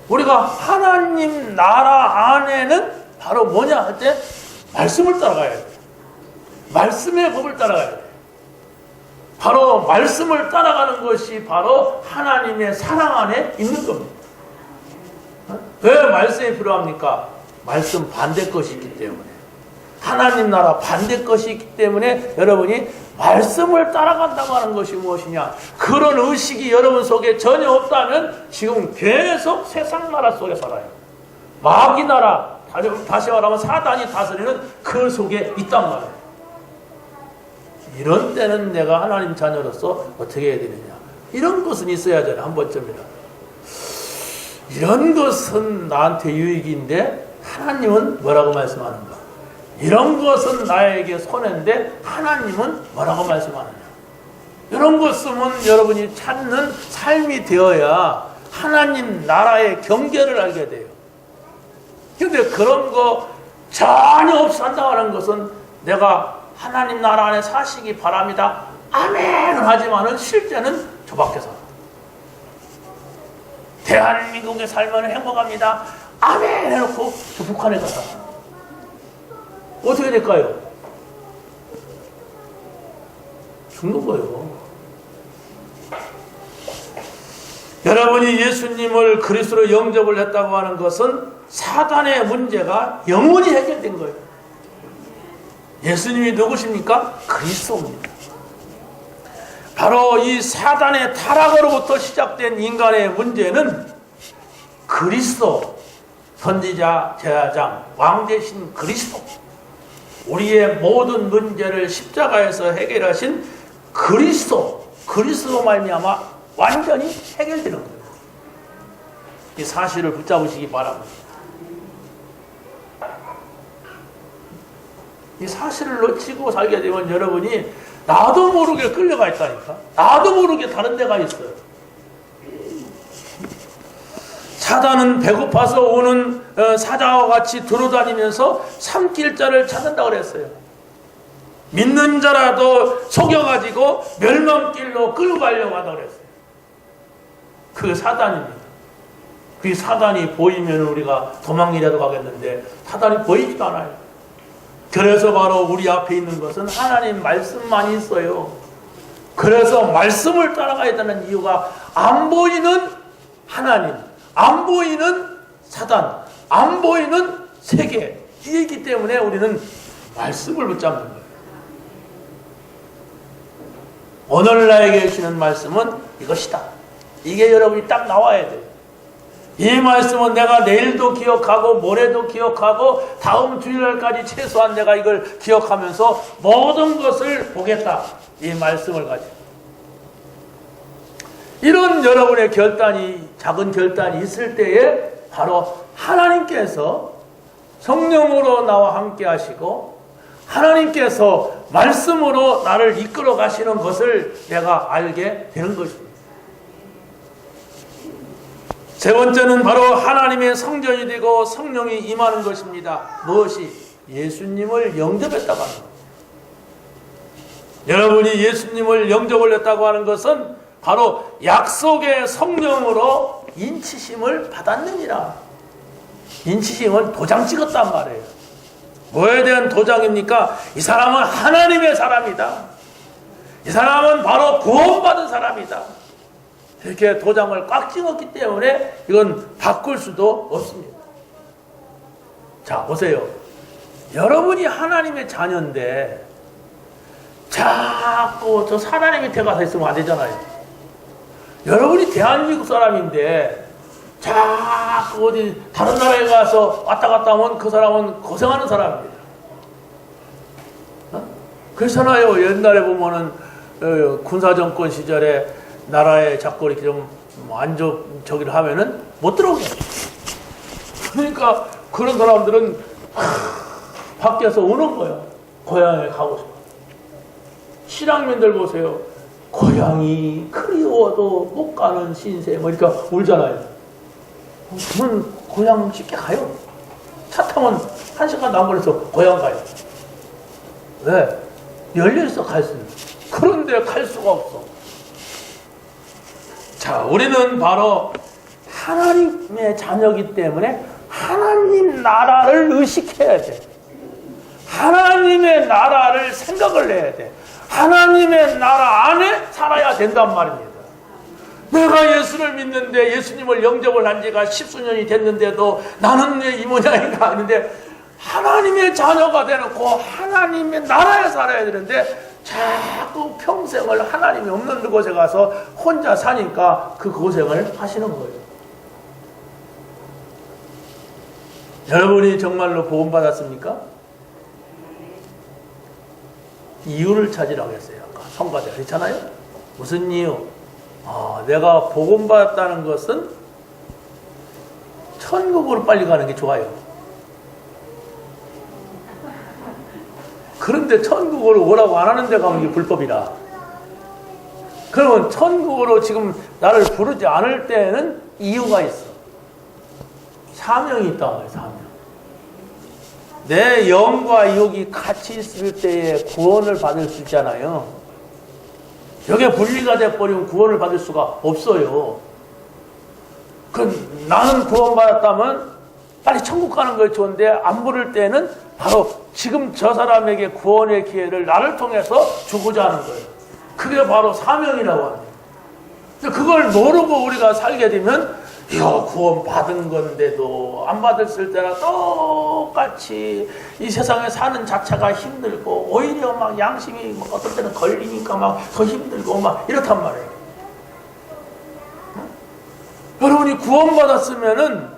우리가 하나님 나라 안에는 바로 뭐냐 할 때 말씀을 따라가야 돼요. 말씀의 법을 따라가야 돼요. 바로 말씀을 따라가는 것이 바로 하나님의 사랑 안에 있는 겁니다. 왜 말씀이 필요합니까? 말씀 반대 것이 있기 때문에. 하나님 나라 반대 것이 있기 때문에 여러분이 말씀을 따라간다고 하는 것이 무엇이냐? 그런 의식이 여러분 속에 전혀 없다면 지금 계속 세상 나라 속에 살아요. 마귀 나라, 다시 말하면 사단이 다스리는 그 속에 있단 말이에요. 이런 때는 내가 하나님 자녀로서 어떻게 해야 되느냐? 이런 것은 있어야 되나, 한 번쯤이라도. 이런 것은 나한테 유익인데 하나님은 뭐라고 말씀하는가? 이런 것은 나에게 손해인데 하나님은 뭐라고 말씀하느냐? 이런 것은 여러분이 찾는 삶이 되어야 하나님 나라의 경계를 알게 돼요. 근데 그런 거 전혀 없이 산다는 것은 내가 하나님 나라 안에 사시기 바랍니다. 아멘 하지만은 실제는 저 밖에 살아. 대한민국에 살면 행복합니다. 아멘 해놓고 저 북한에 가서 어떻게 될까요? 죽는 거예요. 여러분이 예수님을 그리스도로 영접을 했다고 하는 것은 사단의 문제가 영원히 해결된 거예요. 예수님이 누구십니까? 그리스도입니다. 바로 이 사단의 타락으로부터 시작된 인간의 문제는 그리스도, 선지자, 제사장, 왕 대신 그리스도, 우리의 모든 문제를 십자가에서 해결하신 그리스도 말미암아 완전히 해결되는 거예요. 이 사실을 붙잡으시기 바랍니다. 이 사실을 놓치고 살게 되면 여러분이 나도 모르게 끌려가 있다니까. 나도 모르게 다른 데가 있어요. 사단은 배고파서 오는 사자와 같이 돌아다니면서 삼킬 자를 찾는다고 그랬어요. 믿는 자라도 속여가지고 멸망길로 끌고 가려고 하다고 그랬어요. 그게 사단입니다. 그 사단이 보이면 우리가 도망이라도 가겠는데 사단이 보이지도 않아요. 그래서 바로 우리 앞에 있는 것은 하나님 말씀만 있어요. 그래서 말씀을 따라가야 되는 이유가 안 보이는 하나님, 안 보이는 사단, 안 보이는 세계, 이기 때문에 우리는 말씀을 붙잡는 거예요. 오늘 나에게 주시는 말씀은 이것이다. 이게 여러분이 딱 나와야 돼요. 이 말씀은 내가 내일도 기억하고 모레도 기억하고 다음 주일날까지 최소한 내가 이걸 기억하면서 모든 것을 보겠다. 이 말씀을 가지고. 이런 여러분의 결단이, 작은 결단이 있을 때에 바로 하나님께서 성령으로 나와 함께 하시고 하나님께서 말씀으로 나를 이끌어 가시는 것을 내가 알게 되는 것입니다. 세 번째는 바로 하나님의 성전이 되고 성령이 임하는 것입니다. 무엇이? 예수님을 영접했다고 합니다. 여러분이 예수님을 영접을 했다고 하는 것은 바로 약속의 성령으로 인치심을 받았느니라. 인치심은 도장 찍었단 말이에요. 뭐에 대한 도장입니까? 이 사람은 하나님의 사람이다. 이 사람은 바로 구원받은 사람이다. 이렇게 도장을 꽉 찍었기 때문에 이건 바꿀 수도 없습니다. 자, 보세요. 여러분이 하나님의 자녀인데 자꾸 저 하나님 밑에 가서 있으면 안 되잖아요. 여러분이 대한민국 사람인데 자꾸 어디 다른 나라에 가서 왔다 갔다 하면 그 사람은 고생하는 사람입니다. 그렇잖아요. 옛날에 보면은 군사정권 시절에 나라에 자꾸 이렇게 좀 저기를 하면은 못 들어오게. 그러니까 그런 사람들은 밖에서 우는 거야. 고향에 가고 싶어. 신앙민들 보세요. 고향이 그리워도 못 가는 신세 뭐 이렇게 울잖아요. 그러면 고향 쉽게 가요. 차 타면 1시간도 안 걸려서 고향 가요. 왜? 열려있어 갈 수 있는. 그런데 갈 수가 없어. 자, 우리는 바로 하나님의 자녀이기 때문에 하나님 나라를 의식해야 돼. 하나님의 나라를 생각을 해야 돼. 하나님의 나라 안에 살아야 된단 말입니다. 내가 예수를 믿는데 예수님을 영접을 한 지가 10수년이 됐는데도 나는 이 모양이가 아닌데 하나님의 자녀가 되놓고 하나님의 나라에 살아야 되는데 자꾸 평생을 하나님이 없는 곳에 가서 혼자 사니까 그 고생을 하시는 거예요. 여러분이 정말로 복음 받았습니까? 이유를 찾으라고 했어요. 아까 성가대 그렇잖아요. 무슨 이유? 내가 복음 받았다는 것은 천국으로 빨리 가는 게 좋아요. 그런데 천국으로 오라고 안 하는 데 가면 이게 불법이라. 그러면 천국으로 지금 나를 부르지 않을 때에는 이유가 있어. 사명이 있단 말이에요. 사명. 내 영과 육이 같이 있을 때에 구원을 받을 수 있잖아요. 여기에 분리가 돼버리면 구원을 받을 수가 없어요. 나는 구원받았다면 빨리 천국 가는 걸 좋은데 안 부를 때는 바로 지금 저 사람에게 구원의 기회를 나를 통해서 주고자 하는 거예요. 그게 바로 사명이라고 합니다. 그걸 모르고 우리가 살게 되면 이거 구원 받은 건데도 안 받았을 때나 똑같이 이 세상에 사는 자체가 힘들고 오히려 막 양심이 어떨 때는 걸리니까 막 더 힘들고 막 이렇단 말이에요. 여러분이 구원받았으면은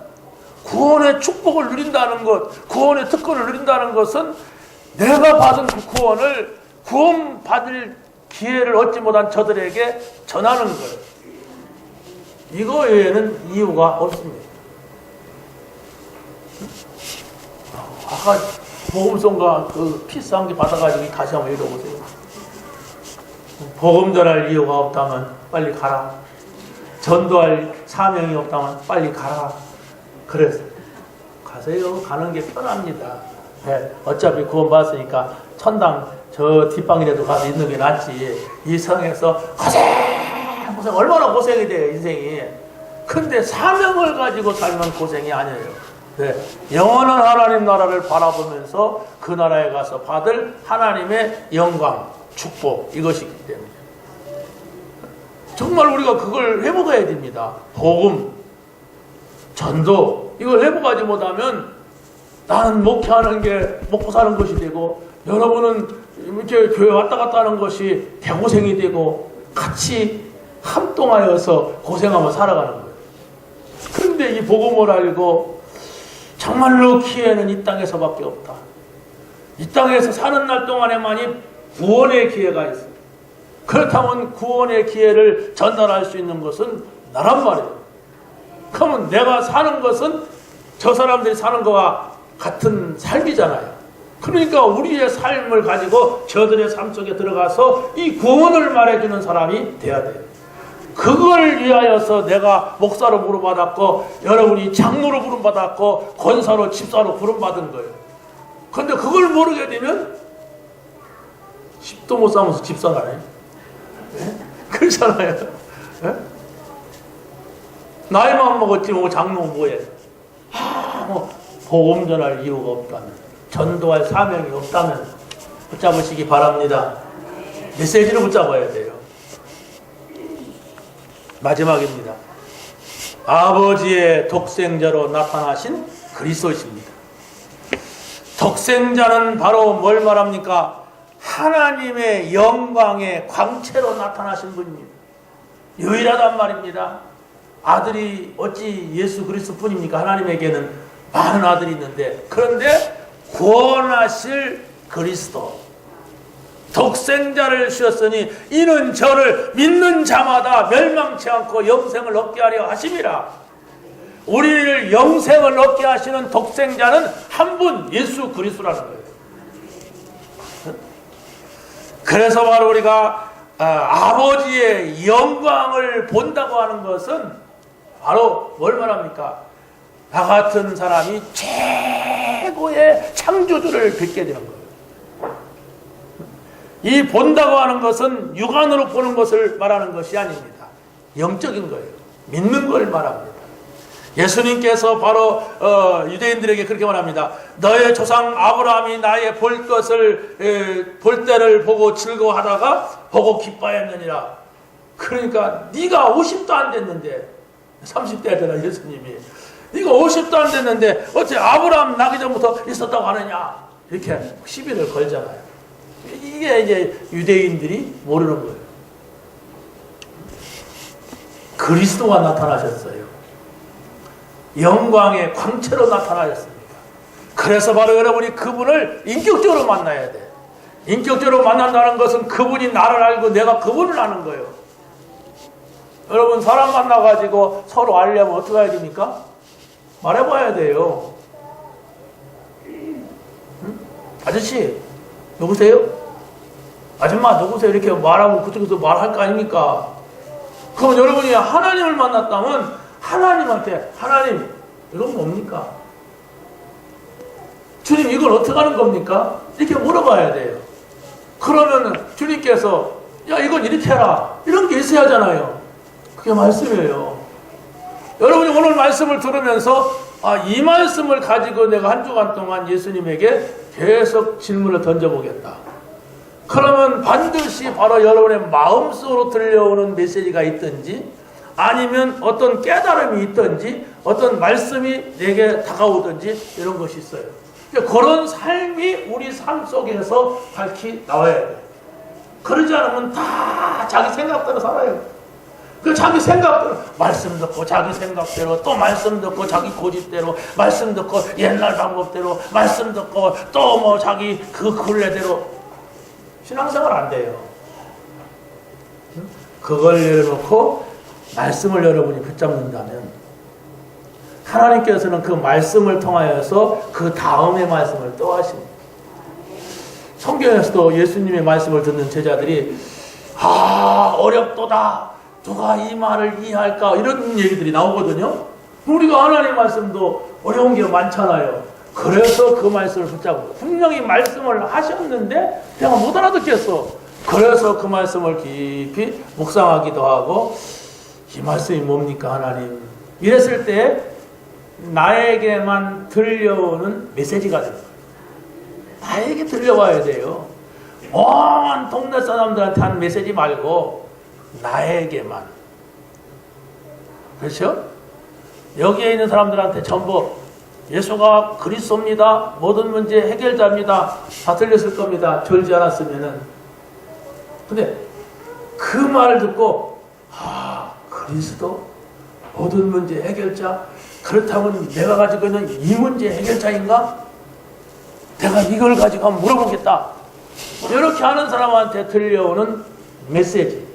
구원의 축복을 누린다는 것, 구원의 특권을 누린다는 것은 내가 받은 그 구원을 구원받을 기회를 얻지 못한 저들에게 전하는 거예요. 이거 외에는 이유가 없습니다. 아까 복음송가 그 피스 한 개 받아가지고 다시 한번 읽어보세요. 복음 전할 이유가 없다면 빨리 가라. 전도할 사명이 없다면 빨리 가라. 그래서 가세요. 가는 게 편합니다. 네, 어차피 구원받았으니까 천당 저 뒷방이라도 가서 있는 게 낫지. 이 성에서 고생 얼마나 고생이 돼요 인생이. 근데 사명을 가지고 살면 고생이 아니에요. 네, 영원한 하나님 나라를 바라보면서 그 나라에 가서 받을 하나님의 영광, 축복 이것이기 때문에 정말 우리가 그걸 회복해야 됩니다. 복음, 전도 이걸 회복하지 못하면 나는 목회하는 게 먹고 사는 것이 되고 여러분은 이렇게 교회 왔다 갔다 하는 것이 대고생이 되고 같이 합동하여서 고생하며 살아가는 거예요. 그런데 이 복음을 알고 정말로 기회는 이 땅에서밖에 없다. 이 땅에서 사는 날 동안에만이 구원의 기회가 있어. 그렇다면 구원의 기회를 전달할 수 있는 것은 나란 말이에요. 그러면 내가 사는 것은 저 사람들이 사는 것과 같은 삶이잖아요. 그러니까 우리의 삶을 가지고 저들의 삶 속에 들어가서 이 구원을 말해주는 사람이 돼야 돼요. 그걸 위하여서 내가 목사로 부름받았고 여러분이 장로로 부름받았고 권사로 집사로 부름받은 거예요. 그런데 그걸 모르게 되면 집도 못 사면서 집사라네. 그렇잖아요. 네? 나이만 먹었지 뭐 장로 뭐해. 뭐 복음 전할 이유가 없다면, 전도할 사명이 없다면 붙잡으시기 바랍니다. 메시지를 붙잡아야 돼요. 마지막입니다. 아버지의 독생자로 나타나신 그리스도이십니다. 독생자는 바로 뭘 말합니까? 하나님의 영광의 광채로 나타나신 분입니다. 유일하단 말입니다. 아들이 어찌 예수 그리스도 뿐입니까? 하나님에게는 많은 아들이 있는데, 그런데 구원하실 그리스도 독생자를 주셨으니 이는 저를 믿는 자마다 멸망치 않고 영생을 얻게 하려 하심이라. 우리를 영생을 얻게 하시는 독생자는 한 분, 예수 그리스도라는 거예요. 그래서 바로 우리가 아버지의 영광을 본다고 하는 것은 바로 뭘 말합니까? 나 같은 사람이 최고의 창조주를 뵙게 되는 거예요. 이 본다고 하는 것은 육안으로 보는 것을 말하는 것이 아닙니다. 영적인 거예요. 믿는 걸 말합니다. 예수님께서 바로 유대인들에게 그렇게 말합니다. 너의 조상 아브라함이 나의 볼 때를 보고 즐거워하다가 보고 기뻐했느니라. 그러니까 네가 50도 안 됐는데, 30대잖아 예수님이. 네가 50도 안 됐는데 어째 아브라함 나기 전부터 있었다고 하느냐, 이렇게 시비를 걸잖아요. 이게 이제 유대인들이 모르는 거예요. 그리스도가 나타나셨어요. 영광의 광채로 나타나셨습니다. 그래서 바로 여러분이 그분을 인격적으로 만나야 돼. 인격적으로 만난다는 것은 그분이 나를 알고 내가 그분을 아는 거예요. 여러분, 사람 만나가지고 서로 알려면 어떻게 해야 됩니까? 말해봐야 돼요. 응? 아저씨 누구세요? 아줌마 누구세요? 이렇게 말하면 그쪽에서 말할 거 아닙니까? 그럼 여러분이 하나님을 만났다면 하나님한테, 하나님 이건 뭡니까? 주님 이걸 어떻게 하는 겁니까? 이렇게 물어봐야 돼요. 그러면 주님께서 야 이건 이렇게 해라, 이런 게 있어야 하잖아요. 그게 말씀이에요. 여러분이 오늘 말씀을 들으면서 이 말씀을 가지고 내가 한 주간 동안 예수님에게 계속 질문을 던져보겠다. 그러면 반드시 바로 여러분의 마음속으로 들려오는 메시지가 있든지, 아니면 어떤 깨달음이 있든지, 어떤 말씀이 내게 다가오든지, 이런 것이 있어요. 그런 삶이 우리 삶 속에서 밝히 나와야 돼요. 그러지 않으면 다 자기 생각대로 살아요. 그 자기 생각대로 말씀 듣고 자기 생각대로 또 말씀 듣고 자기 고집대로 말씀 듣고 옛날 방법대로 말씀 듣고 또 뭐 자기 그 굴레대로 신앙생활 안 돼요. 그걸 내려놓고 말씀을 여러분이 붙잡는다면 하나님께서는 그 말씀을 통하여서 그 다음의 말씀을 또 하십니다. 성경에서도 예수님의 말씀을 듣는 제자들이 어렵도다, 누가 이 말을 이해할까, 이런 얘기들이 나오거든요. 우리가 하나님 말씀도 어려운 게 많잖아요. 그래서 그 말씀을 붙잡고, 분명히 말씀을 하셨는데 내가 못 알아듣겠어. 그래서 그 말씀을 깊이 묵상하기도 하고, 이 말씀이 뭡니까 하나님, 이랬을 때 나에게만 들려오는 메시지가 됩니다. 나에게 들려와야 돼요. 온 동네 사람들한테 하는 메시지 말고 나에게만. 그렇죠? 여기에 있는 사람들한테 전부 예수가 그리스도입니다, 모든 문제 해결자입니다, 다 들렸을 겁니다. 졸지 않았으면은. 근데 그 말을 듣고 그리스도? 모든 문제 해결자? 그렇다면 내가 가지고 있는 이 문제 해결자인가? 내가 이걸 가지고 한번 물어보겠다. 이렇게 하는 사람한테 들려오는 메시지,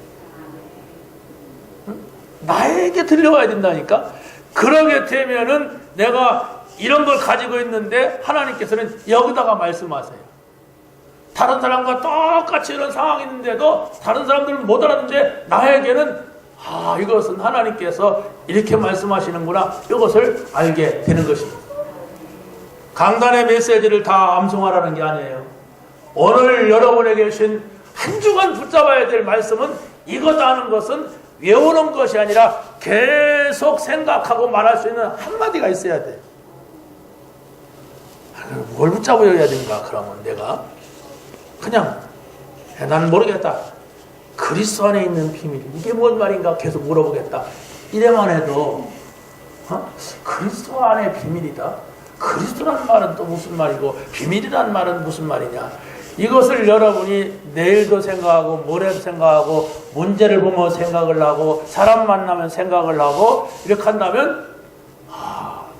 나에게 들려와야 된다니까. 그러게 되면은 내가 이런 걸 가지고 있는데 하나님께서는 여기다가 말씀하세요. 다른 사람과 똑같이 이런 상황이 있는데도 다른 사람들은 못 알아듣는데 나에게는 이것은 하나님께서 이렇게 말씀하시는구나, 이것을 알게 되는 것입니다. 강단의 메시지를 다 암송하라는 게 아니에요. 오늘 여러분에게 주신 한 주간 붙잡아야 될 말씀은 이거다 하는 것은 외우는 것이 아니라 계속 생각하고 말할 수 있는 한마디가 있어야 돼. 뭘 붙잡아야 되는가? 그러면 내가 그냥 난 모르겠다. 그리스도 안에 있는 비밀, 이게 뭔 말인가 계속 물어보겠다. 이래만 해도 그리스도 안에 비밀이다. 그리스도란 말은 또 무슨 말이고 비밀이란 말은 무슨 말이냐. 이것을 여러분이 내일도 생각하고 모레도 생각하고 문제를 보면 생각을 하고 사람 만나면 생각을 하고 이렇게 한다면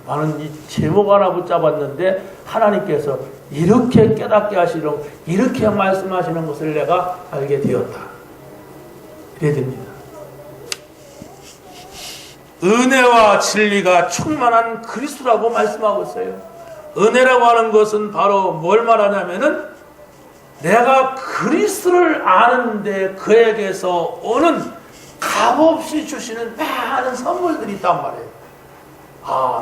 나는 이 제목 하나 붙잡았는데 하나님께서 이렇게 깨닫게 하시는, 이렇게 말씀하시는 것을 내가 알게 되었다. 이래야 됩니다. 은혜와 진리가 충만한 그리스도라고 말씀하고 있어요. 은혜라고 하는 것은 바로 뭘 말하냐면은 내가 그리스도를 아는데 그에게서 오는 값없이 주시는 많은 선물들이 있단 말이에요.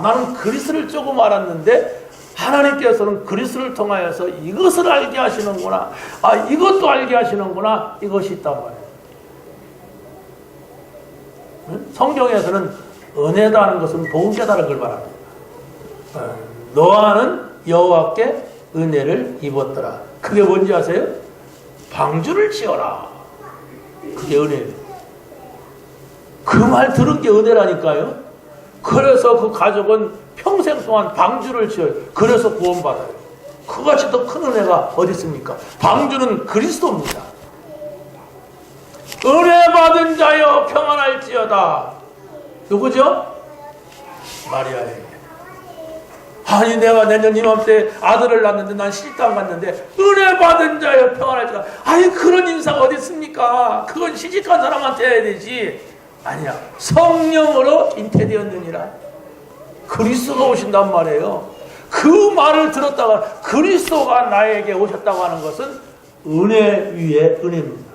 나는 그리스도를 조금 알았는데 하나님께서는 그리스도를 통하여서 이것을 알게 하시는구나. 이것도 알게 하시는구나. 이것이 있단 말이에요. 성경에서는 은혜다 하는 것은 복음 깨달은 걸 말합니다. 노아는 여호와께 은혜를 입었더라. 그게 뭔지 아세요? 방주를 지어라. 그게 은혜예요. 그 말 들은 게 은혜라니까요. 그래서 그 가족은 평생 동안 방주를 지어요. 그래서 구원받아요. 그같이 더 큰 은혜가 어디 있습니까? 방주는 그리스도입니다. 은혜 받은 자여 평안할지어다. 누구죠? 마리아에게. 아니 내가 내년 이맘때 아들을 낳는데 난 시집도 안 갔는데 은혜 받은 자여 평안할지어다. 아니 그런 인사가 어디 있습니까? 그건 시집간 사람한테 해야 되지. 아니야. 성령으로 잉태되었느니라. 그리스도가 오신단 말이에요. 그 말을 들었다가 그리스도가 나에게 오셨다고 하는 것은 은혜 위에 은혜입니다.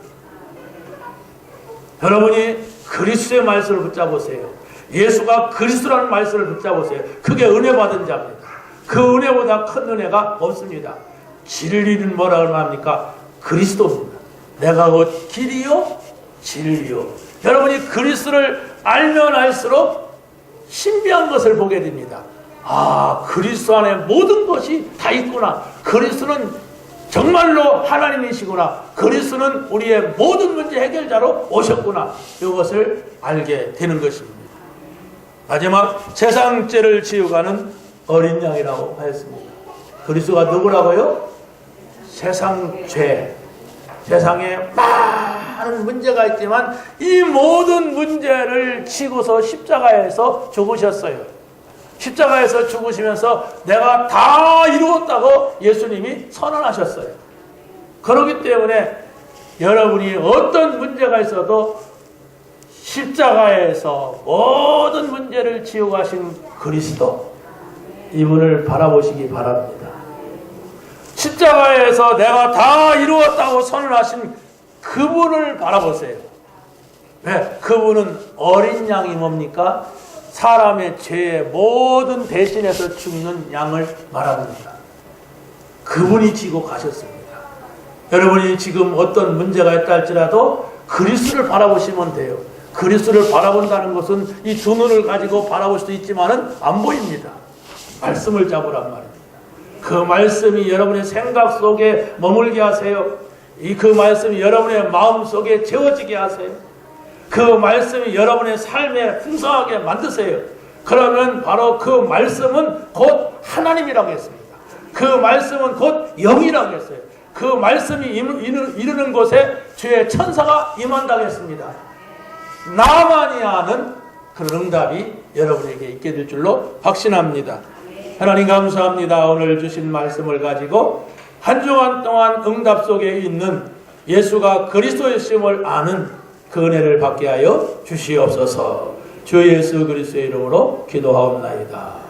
여러분이 그리스도의 말씀을 붙잡으세요. 예수가 그리스도라는 말씀을 붙잡으세요. 그게 은혜 받은 자입니다. 그 은혜보다 큰 은혜가 없습니다. 진리는 뭐라고 합니까? 그리스도입니다. 내가 곧 길이요 진리요. 여러분이 그리스도를 알면 알수록 신비한 것을 보게 됩니다. 그리스도 안에 모든 것이 다 있구나. 그리스도는 정말로 하나님이시구나. 그리스도는 우리의 모든 문제 해결자로 오셨구나. 이것을 알게 되는 것입니다. 마지막 세상 죄를 지어가는 어린 양이라고 하였습니다. 그리스도가 누구라고요? 세상 죄. 세상에 많은 문제가 있지만 이 모든 문제를 지고서 십자가에서 죽으셨어요. 십자가에서 죽으시면서 내가 다 이루었다고 예수님이 선언하셨어요. 그렇기 때문에 여러분이 어떤 문제가 있어도 십자가에서 모든 문제를 지고 가신 그리스도, 이분을 바라보시기 바랍니다. 십자가에서 내가 다 이루었다고 선언하신 그분을 바라보세요. 왜? 그분은 어린 양이 뭡니까? 사람의 죄의 모든 대신에서 죽는 양을 말합니다. 그분이 지고 가셨습니다. 여러분이 지금 어떤 문제가 있다 할지라도 그리스도를 바라보시면 돼요. 그리스도를 바라본다는 것은 이 두 눈을 가지고 바라볼 수도 있지만은 안 보입니다. 말씀을 잡으란 말입니다. 그 말씀이 여러분의 생각 속에 머물게 하세요. 그 말씀이 여러분의 마음 속에 채워지게 하세요. 그 말씀이 여러분의 삶에 풍성하게 만드세요. 그러면 바로 그 말씀은 곧 하나님이라고 했습니다. 그 말씀은 곧 영이라고 했어요. 그 말씀이 이르는 곳에 주의 천사가 임한다고 했습니다. 나만이 아는 그런 응답이 여러분에게 있게 될 줄로 확신합니다. 하나님 감사합니다. 오늘 주신 말씀을 가지고 한 주간 동안 응답 속에 있는 예수가 그리스도이심을 아는 그 은혜를 받게 하여 주시옵소서. 주 예수 그리스도의 이름으로 기도하옵나이다.